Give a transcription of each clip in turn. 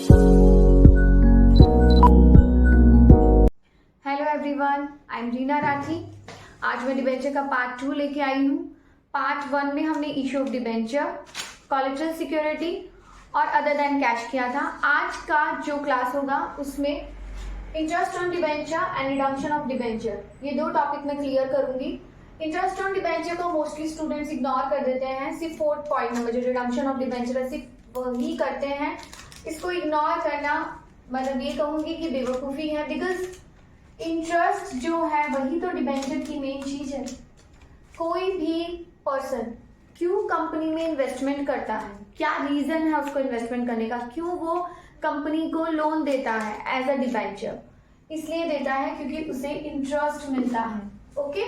Hello everyone, I am Reena Rathi. आज मैं debenture का पार्ट 2 लेके आई हूँ। पार्ट 1 में हमने issue of debenture, collateral security और अदर देन कैश किया था। आज का जो क्लास होगा उसमें interest on debenture and redemption of debenture, ये दो टॉपिक मैं क्लियर करूंगी। इंटरेस्ट ऑन डिबेंचर को मोस्टली स्टूडेंट्स इग्नोर कर देते हैं, सिर्फ 4th पॉइंट नंबर जो रिडम्पशन ऑफ डिबेंचर है सिर्फ वही करते हैं। इसको इग्नोर करना मतलब ये कहूंगी कि बेवकूफ़ी है, बिकॉज इंटरेस्ट जो है वही तो डिबेंचर की मेन चीज है। कोई भी पर्सन क्यों कंपनी में इन्वेस्टमेंट करता है, क्या रीजन है उसको इन्वेस्टमेंट करने का, क्यों वो कंपनी को लोन देता है एज अ डिबेंचर, इसलिए देता है क्योंकि उसे इंटरेस्ट मिलता है। ओके,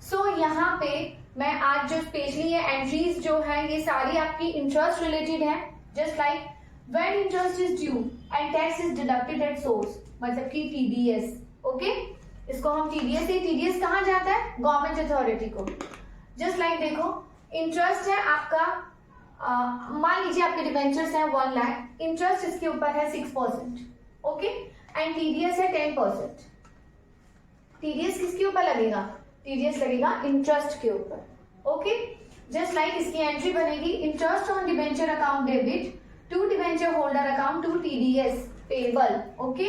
सो यहाँ पे मैं आज जो स्पेशली ये एंट्रीज जो है ये सारी आपकी इंटरेस्ट रिलेटेड है। Just like when interest is due and tax is deducted at source, मतलब कि टीडीएस। ओके, इसको हम टीडीएस, ये टीडीएस कहाँ जाता है, गवर्नमेंट अथॉरिटी को। जस्ट लाइक देखो, इंटरेस्ट है आपका, मान लीजिए आपके डिबेंचर्स हैं 1 लाख, इंटरेस्ट इसके ऊपर है 6%। ओके, एंड टीडीएस है 10%। टीडीएस किसके ऊपर लगेगा, टीडीएस लगेगा इंटरेस्ट के ऊपर। ओके, जस्ट लाइक इसकी एंट्री बनेगी interest on debenture account debit to debenture holder account to TDS payable. Okay,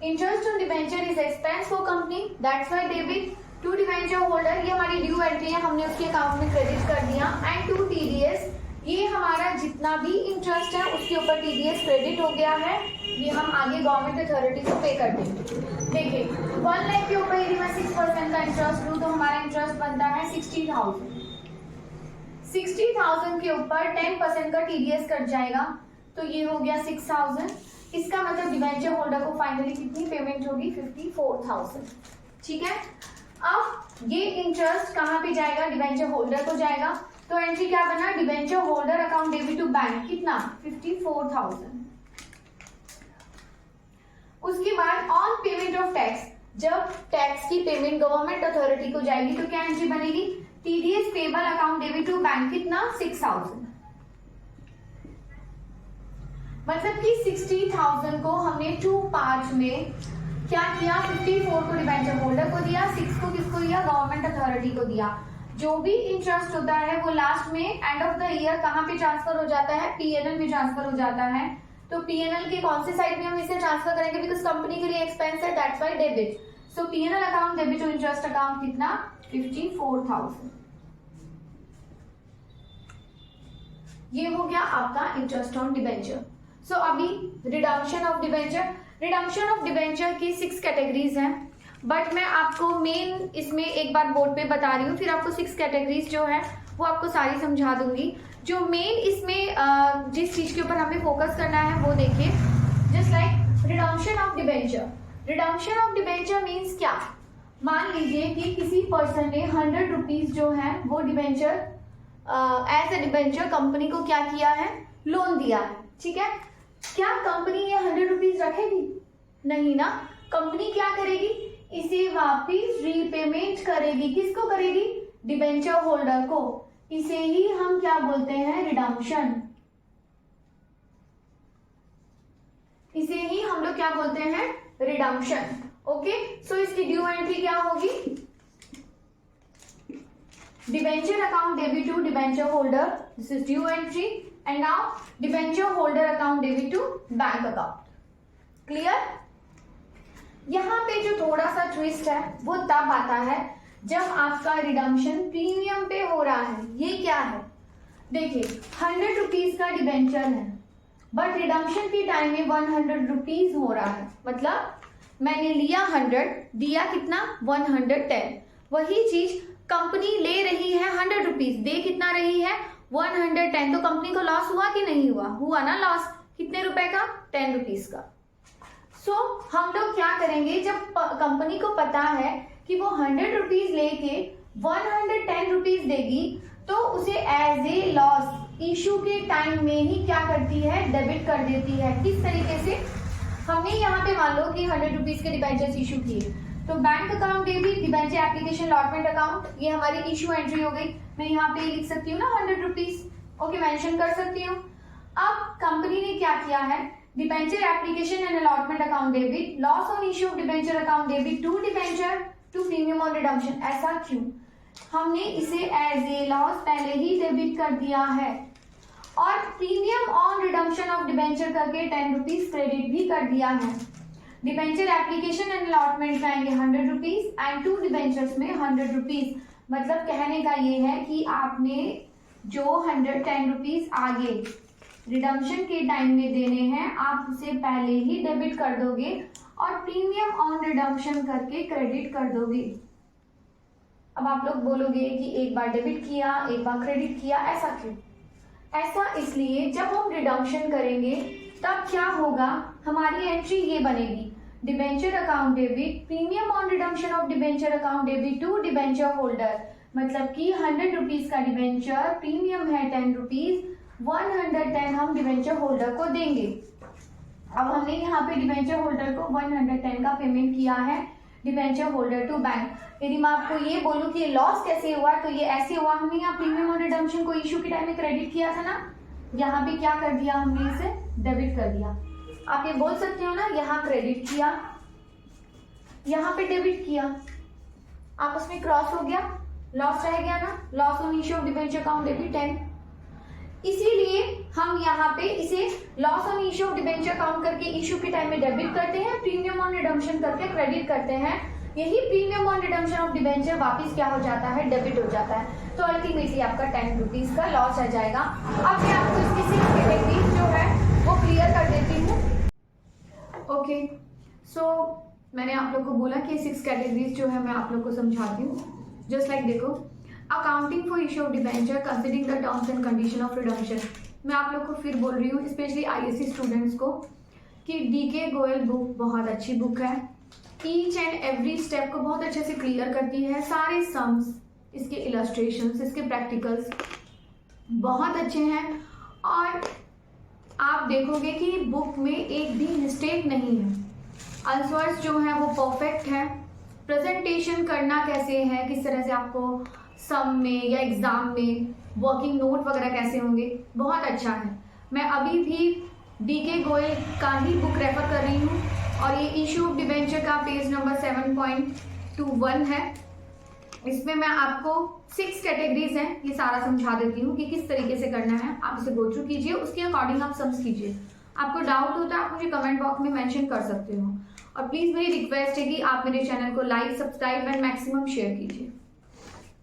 interest on debenture is expense for company, that's why debit to debenture holder, ये हमारी due entry है, हमने उसके account में credit कर दिया। And to TDS, ये हमारा जितना भी इंटरेस्ट है उसके ऊपर टीडीएस क्रेडिट हो गया है, ये हम आगे गवर्नमेंट अथॉरिटी को पे कर देंगे। देखिए 1 लाख के ऊपर यदि मैं 6% का इंटरेस्ट लूँ तो हमारा इंटरेस्ट बनता है 60,000। 60,000 के ऊपर 10% का टीडीएस कट जाएगा तो ये हो गया 6,000। इसका मतलब डिबेंचर होल्डर को फाइनली कितनी पेमेंट होगी, 54,000। ठीक है, अब ये इंटरेस्ट कहाँ पे जाएगा, डिबेंचर होल्डर को जाएगा। तो एंट्री क्या बना, debenture holder account debit to bank, कितना 54,000। उसके बाद ऑन पेमेंट ऑफ टैक्स, जब टैक्स की पेमेंट गवर्नमेंट अथॉरिटी को जाएगी तो क्या एंट्री बनेगी, TDS payable account debit to bank, कितना 6,000। मतलब कि 60,000 को हमने 2 पार्ट में क्या किया, 54 को डिबेंचर होल्डर को दिया, 6 को किसको दिया, गवर्नमेंट अथॉरिटी को दिया। जो भी इंटरेस्ट होता है वो लास्ट में एंड ऑफ द ईयर कहाँ पे ट्रांसफर हो जाता है, पीएनएल में ट्रांसफर हो जाता है। तो पीएनएल के कौन से साइड में हम इसे ट्रांसफर करेंगे, बिकॉज कंपनी के लिए एक्सपेंस है, that's why debit. So PNL account debit to interest account कितना, 54,000। ये हो गया आपका इंटरेस्ट ऑन डिबेंचर। सो अभी redemption of debenture, redemption of debenture की 6 कैटेगरीज हैं, बट मैं आपको मेन इसमें एक बार बोर्ड पे बता रही हूँ, फिर आपको 6 कैटेगरीज जो है वो आपको सारी समझा दूंगी। जो मेन इसमें जिस चीज के ऊपर हमें फोकस करना है वो देखिए, just like redemption of debenture. Redemption of debenture means क्या, मान लीजिए कि किसी पर्सन ने 100 रुपीज जो है वो debenture as a debenture company को क्या किया है, लोन दिया है। ठीक है, क्या कंपनी ये 100 रुपीज रखेगी, नहीं ना, कंपनी क्या करेगी, इसे वापिस रीपेमेंट करेगी। किसको करेगी, डिबेंचर होल्डर को। इसे ही हम क्या बोलते हैं, रिडम्पशन। इसे ही हम लोग क्या बोलते हैं, रिडम्पशन। ओके, सो इसकी ड्यू एंट्री क्या होगी, debenture account debit to debenture holder, this is due entry. And now debenture holder account debit to bank account. Clear. यहाँ पे जो थोड़ा सा ट्विस्ट है वो तब आता है जब आपका रिडम्पशन प्रीमियम पे हो रहा है। ये क्या है, देखिए 100 रुपीज का डिबेंचर है बट रिडम्पशन के टाइम में 100 रुपीज हो रहा है, मतलब मैंने लिया 100, दिया कितना 110। वही चीज कंपनी ले रही है 100 रुपीज, दे कितना रही है 110। तो कंपनी को लॉस हुआ कि नहीं हुआ, हुआ ना लॉस, कितने रुपए का, 10 रुपीज का। सो हम लोग क्या करेंगे, जब कंपनी को पता है कि वो 100 रुपीज लेके 110 रुपीज देगी तो उसे एज ए लॉस इशू के टाइम में ही क्या करती है, डेबिट कर देती है। किस तरीके से, हमने यहाँ पे मान लो कि 100 रुपीज के डिबेंचर्स इशू किए, तो bank account debit, debenture application allotment account, ये हमारी इशू एंट्री हो गई। मैं यहाँ पे लिख सकती हूँ ना 100 रुपीज, ओके, मेंशन कर सकती हूँ। अब कंपनी ने क्या किया है, debenture application and allotment account debit, loss on issue of debenture account debit to debenture to premium on redemption. ऐसा क्यों? हमने इसे एज ए लॉस पहले ही डेबिट कर दिया है और premium on redemption of debenture करके 10 रुपीज क्रेडिट भी कर दिया है। डिबेंचर एप्लीकेशन एंड अलॉटमेंट में आएंगे 100 रुपीज एंड टू डिबेंचर्स में 100 रुपीज। मतलब कहने का ये है कि आपने जो 110 रुपीज आगे रिडम्पशन के टाइम में देने हैं आप उसे पहले ही डेबिट कर दोगे और प्रीमियम ऑन रिडम्पशन करके क्रेडिट कर दोगे। अब आप लोग बोलोगे कि एक बार डेबिट किया एक बार क्रेडिट किया, ऐसा क्यों? ऐसा इसलिए जब हम रिडम्पशन करेंगे तब क्या होगा, हमारी एंट्री ये बनेगी, debenture account debit premium on redemption of debenture account debit to debenture holder. मतलब कि 100 रुपीज का डिबेंचर, प्रीमियम है 10 रुपीज, 110 हम डिबेंचर होल्डर को देंगे। अब हमने यहाँ पे डिबेंचर होल्डर को 110 का पेमेंट किया है डिबेंचर होल्डर टू बैंक। यदि मैं आपको ये बोलूँ कि लॉस कैसे हुआ, तो ये ऐसे हुआ, हमने यहाँ प्रीमियम ऑन रिडम्पशन को इशू के टाइम में क्रेडिट किया था ना, यहाँ पे क्या कर दिया हमने, इसे डेबिट कर दिया। आप ये बोल सकते हो ना, यहाँ क्रेडिट किया यहाँ पे डेबिट किया, आपस में क्रॉस हो गया, लॉस रह गया ना, loss on issue of debenture account debit 10। इसीलिए हम यहाँ पे इसे loss on issue of debenture account करके इशू के टाइम में डेबिट करते हैं, प्रीमियम ऑन रिडम्पशन करके क्रेडिट करते हैं। यही premium on redemption of debenture वापस क्या हो जाता है, डेबिट हो जाता है। तो अल्टीमेटली आपका 10 रुपीज का लॉस रह जाएगा। अब मैं आपको इसकी 6 कैटेगरीज जो है वो क्लियर कर देती हूँ। ओके, सो मैंने आप लोग को बोला कि 6 कैटेगरीज जो है मैं आप लोग को समझाती हूँ। जस्ट लाइक देखो, accounting for issue of debenture considering the terms and condition of redemption. मैं आप लोग को फिर बोल रही हूँ, स्पेशली आईएससी स्टूडेंट्स को, कि डीके गोयल बुक बहुत अच्छी बुक है। ईच एंड एवरी स्टेप को बहुत अच्छे से क्लियर करती है। सारे सम्स, इसके इलस्ट्रेशंस, इसके प्रैक्टिकल्स बहुत अच्छे हैं और आप देखोगे कि बुक में एक भी मिस्टेक नहीं है। आंसर्स जो है वो परफेक्ट है। प्रेजेंटेशन करना कैसे है, किस तरह से आपको सम में या एग्जाम में वर्किंग नोट वगैरह कैसे होंगे, बहुत अच्छा है। मैं अभी भी डीके गोयल का ही बुक रेफर कर रही हूँ और ये इशू ऑफ डिबेंचर का पेज नंबर 7.21 है। इसमें मैं आपको 6 कैटेगरीज हैं, ये सारा समझा देती हूँ कि किस तरीके से करना है। आप इसे गो थ्रू कीजिए, उसके अकॉर्डिंग आप सम्स कीजिए। आपको डाउट होता है आप मुझे कमेंट बॉक्स में मेंशन कर सकते हो। और प्लीज मेरी रिक्वेस्ट है कि आप मेरे चैनल को like, subscribe and maximum share कीजिए।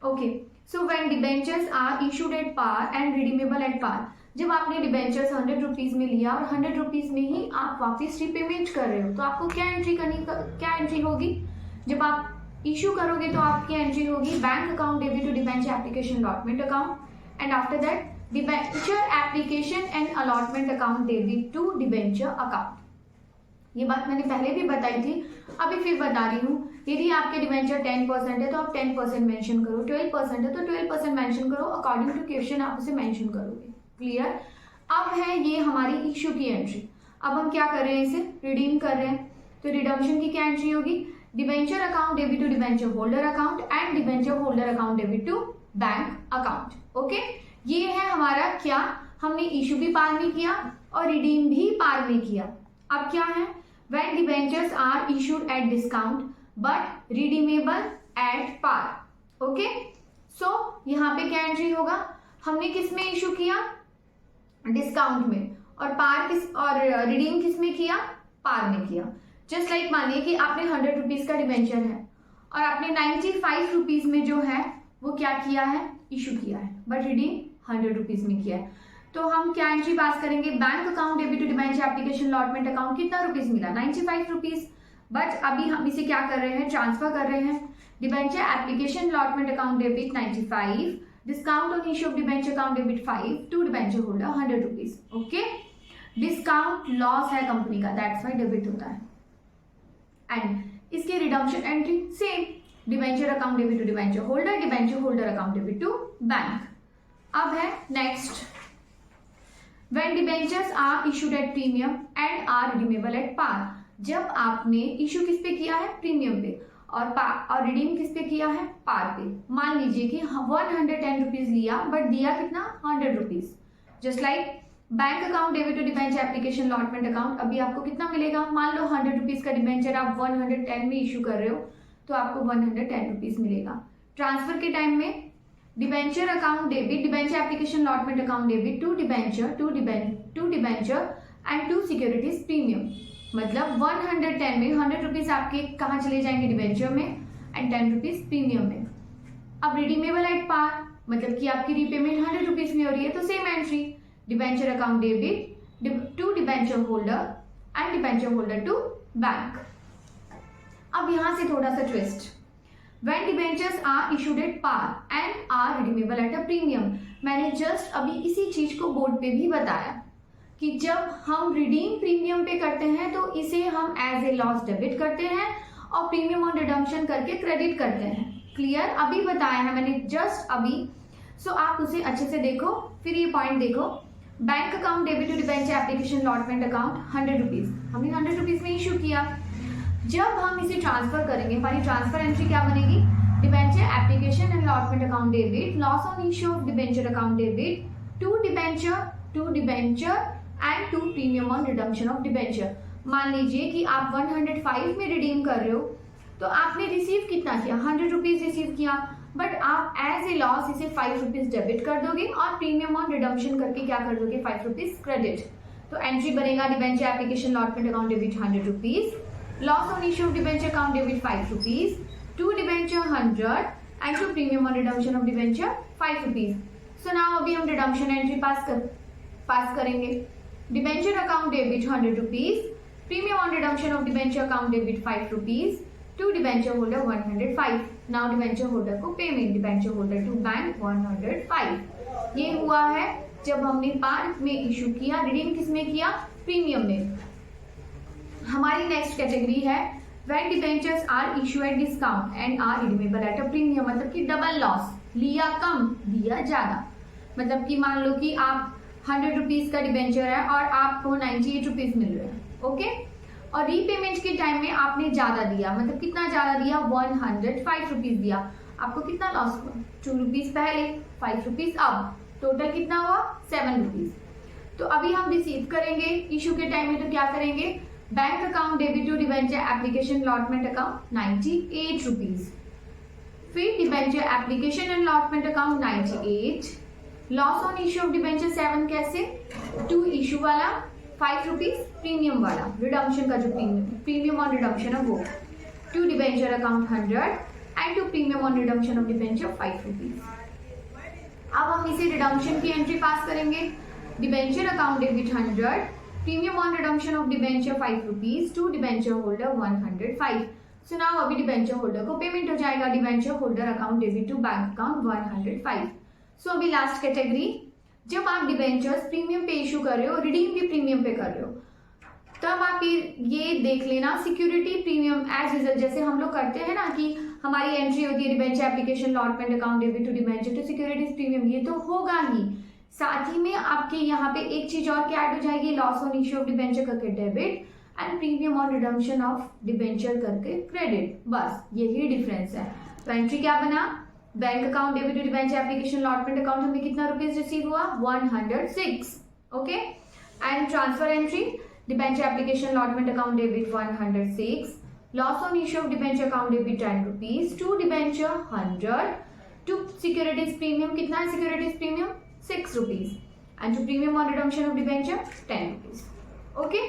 Okay, so when debentures are issued at par and redeemable at par, जब आपने डिबेंचर्स 100 रुपीज में लिया और 100 रुपीज में ही आप वापस रिपेमेंट कर रहे हो, तो आपको क्या एंट्री होगी? जब आप इशू करोगे तो आपकी एंट्री होगी bank account debit to debenture application allotment account and after that debenture application and allotment account debit to debenture account. ये बात मैंने पहले भी बताई थी, अभी फिर बता रही हूँ। यदि आपके डिबेंचर 10% है तो आप 10% मेंशन करो, 12% है तो 12% मेंशन करो, अकॉर्डिंग टू क्वेश्चन आप उसे मेंशन करोगे। क्लियर? अब है ये हमारी इशू की एंट्री। अब हम क्या कर रहे हैं, इसे रिडीम कर रहे हैं, तो रिडम्पशन की क्या एंट्री होगी? Debenture account debit to debenture holder account and debenture holder account debit to bank account. Okay, ये है हमारा क्या, हमने इशू भी पार में किया और रिडीम भी पार में किया। अब क्या है, when debentures are issued at discount but redeemable at par. Okay, so यहाँ पे क्या एंट्री होगा, हमने किस में इशू किया? डिस्काउंट में, और रिडीम किस में किया? पार में किया। जस्ट लाइक मानिए कि आपने 100 रुपीज का डिबेंचर है और आपने 95 रुपीज में जो है वो क्या किया है, इशू किया है, बट रिडीम 100 रुपीज में किया है। तो हम क्या एंट्री पास करेंगे? Bank account debit to debenture application allotment account कितना रुपीज मिला? 95 रुपीज। बट अभी हम इसे क्या कर रहे हैं, ट्रांसफर कर रहे हैं। Debenture application allotment account debit 95, discount on issue of debenture account debit 5 to debenture holder 100 rupees. Okay, discount loss है कंपनी का, दैट्स वाई डेबिट होता है। एंड इसके redemption entry same, debenture account debit to debenture holder account debit to bank. अब है next, when debentures are issued at premium and are redeemable at par, जब आपने issue किस पे किया है? प्रीमियम पे, और रिडीम किस पे किया है? पार पे। मान लीजिए कि 110 रुपीज लिया बट दिया कितना? 100 rupees. Just like bank account debit to debenture application allotment account, अभी आपको कितना मिलेगा, मान लो 100 रुपीज का डिबेंचर आप 110 में इशू कर रहे हो तो आपको 110 रुपीज मिलेगा। ट्रांसफर के टाइम में debenture account debit, debenture application allotment account debit to debenture and to securities premium, मतलब 110 में 100 रुपीज आपके कहाँ चले जाएंगे, डिबेंचर में, एंड 10 रुपीज प्रीमियम में। अब रिडीमेबल एट पार, मतलब कि आपकी रीपेमेंट 100 रुपीज में हो रही है, तो same entry, debenture account debit to debenture holder and debenture holder to bank. अब यहां से थोड़ा सा twist, when debentures are issued at par and are redeemable at a premium, मैंने जस्ट अभी इसी चीज को बोर्ड पे भी बताया कि जब हम रिडीम प्रीमियम पे करते हैं तो इसे हम एज ए लॉस डेबिट करते हैं और प्रीमियम ऑन रिडम्पशन करके क्रेडिट करते हैं। क्लियर, अभी बताया है मैंने जस्ट अभी, सो आप उसे अच्छे से देखो। फिर ये पॉइंट देखो, bank account debit to debenture application allotment account 100 rupees, हमने 100 रुपीज में इशू किया। जब हम इसे ट्रांसफर करेंगे, हमारी ट्रांसफर एंट्री क्या बनेगी, debenture application and allotment account debit, loss on issue of debenture account debit to debenture and to premium on redemption of debenture. मान लीजिए कि आप 105 में रिडीम कर रहे हो तो आपने रिसीव कितना किया, 100 रुपीज रिसीव किया, बट आप एज ए लॉस इसे 5 रुपीज डेबिट कर दोगे और प्रीमियम ऑन रिडम्पशन करके क्या कर दोगे, 5 रुपीज क्रेडिट। तो एंट्री बनेगा debenture application allotment account debit 100 rupees, loss on issue of debenture account debit 5 rupees, to debenture 100 and to premium on redemption of debenture 5 rupees. So now अभी हम redemption entry पास करेंगे। Debenture account debit 100 rupees, premium on redemption of debenture account debit 5 rupees, to debenture holder 105। Now debenture holder को payment, debenture holder to bank 105। ये हुआ है जब हमने पार में इशू किया, रिडीम किस में किया, प्रीमियम में। हमारी नेक्स्ट कैटेगरी है when debentures are issue at discount and are redeemable at a premium, मतलब कि डबल लॉस, लिया कम दिया ज्यादा। मतलब कि मान लो कि आप 100 रुपीज का डिबेंचर है और आपको 98 रुपीज मिल रहे हैं, ओके, और रीपेमेंट के टाइम में आपने ज्यादा दिया, मतलब कितना ज्यादा दिया, 105 रुपीज दिया, आपको कितना लॉस हुआ, 2 रुपीज पहले, 5 रुपीज अब, टोटल कितना हुआ, 7 रुपीज। तो अभी हम रिसीव करेंगे इशू के टाइम में, तो क्या करेंगे, bank account debit to debenture application allotment account 98 rupees, फिर debenture application and allotment account 98, loss on issue of debenture 7 कैसे, टू इशू वाला 5 रुपीज, प्रीमियम वाला रिडम्पशन का जो प्रीमियम ऑन रिडम्पशन है वो, to debenture account 100 and to premium on redemption of debenture 5 rupees. अब हम इसे रिडम्पशन की एंट्री पास करेंगे, debenture account debit 100, premium on redemption of debenture 5 rupees, to debenture holder 105। So now अभी डिबेंचर होल्डर को पेमेंट हो जाएगा, debenture holder account debit to bank account 105। So अभी लास्ट कैटेगरी, जब आप डिबेंचर्स प्रीमियम पे इशू कर रहे हो, रिडीम भी प्रीमियम पे कर रहे हो, तब आप ये देख लेना सिक्योरिटी प्रीमियम एज यूजुअल, जैसे हम लोग करते हैं ना कि हमारी एंट्री होती है debenture application allotment account debit to debenture to securities premium, ये तो होगा ही, साथ ही में आपके यहाँ पे एक चीज और क्या ऐड हो जाएगी, loss on issue of debenture करके debit and premium on redemption of debenture करके क्रेडिट, बस यही डिफरेंस है। तो एंट्री क्या बना, bank account debit to debenture application allotment account हमें कितना रुपीज रिसीव हुआ, 106, okay, and transfer entry debenture application allotment account debit 106, loss on issue of debenture account debit 10 rupees, to debenture 100, to securities premium कितना है, securities premium 6 rupees, and to premium on redemption of debenture 10 rupees, okay.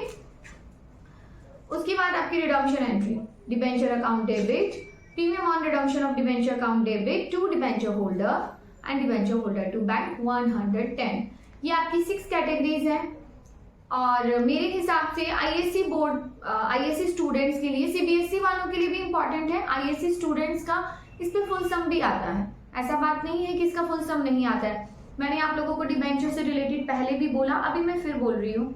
उसके बाद आपकी redemption entry, debenture account debit, premium on redemption of debenture account debit to debenture holder and debenture holder to bank 110। ये आपकी 6 categories हैं और मेरे हिसाब से आईएससी बोर्ड, आईएससी स्टूडेंट्स के लिए, सीबीएसई वालों के लिए भी इंपॉर्टेंट है। आईएससी स्टूडेंट्स का इस पे फुल सम भी आता है, ऐसा बात नहीं है कि इसका फुल सम नहीं आता है। मैंने आप लोगों को डिबेंचर से रिलेटेड पहले भी बोला, अभी मैं फिर बोल रही हूँ,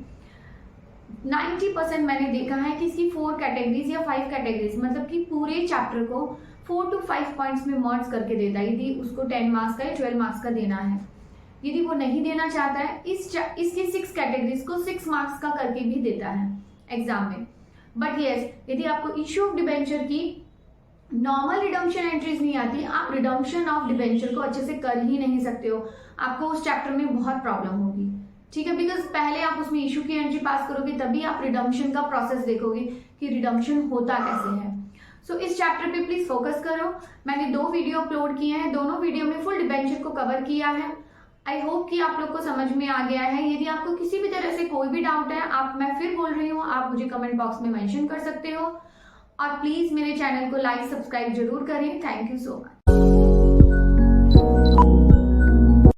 90% मैंने देखा है कि इसकी 4 कैटेगरीज या 5 कैटेगरीज, मतलब कि पूरे चैप्टर को 4 to 5 पॉइंट्स में मर्ज करके देता है, यदि उसको 10 मार्क्स का या 12 मार्क्स का देना है। यदि वो नहीं देना चाहता है, इसकी 6 कैटेगरीज को 6 मार्क्स का करके भी देता है एग्जाम में। बट यस, यदि आपको इशू ऑफ डिबेंचर की नॉर्मल रिडम्पशन एंट्रीज नहीं आती, आप रिडम्पशन ऑफ डिबेंचर को अच्छे से कर ही नहीं सकते हो, आपको उस चैप्टर में बहुत प्रॉब्लम होगी, ठीक है, बिकॉज पहले आप उसमें इशू की एंट्री पास करोगे तभी आप रिडम्पशन का प्रोसेस देखोगे कि रिडम्पशन होता कैसे है। सो इस चैप्टर पे प्लीज फोकस करो। मैंने 2 वीडियो अपलोड किए हैं, दोनों वीडियो में फुल डिबेंचर को कवर किया है। आई होप कि आप लोग को समझ में आ गया है। यदि आपको किसी भी तरह से कोई भी डाउट है, मैं फिर बोल रही हूँ, आप मुझे कमेंट बॉक्स में मेंशन कर सकते हो। और प्लीज मेरे चैनल को लाइक सब्सक्राइब जरूर करें। Thank you so much.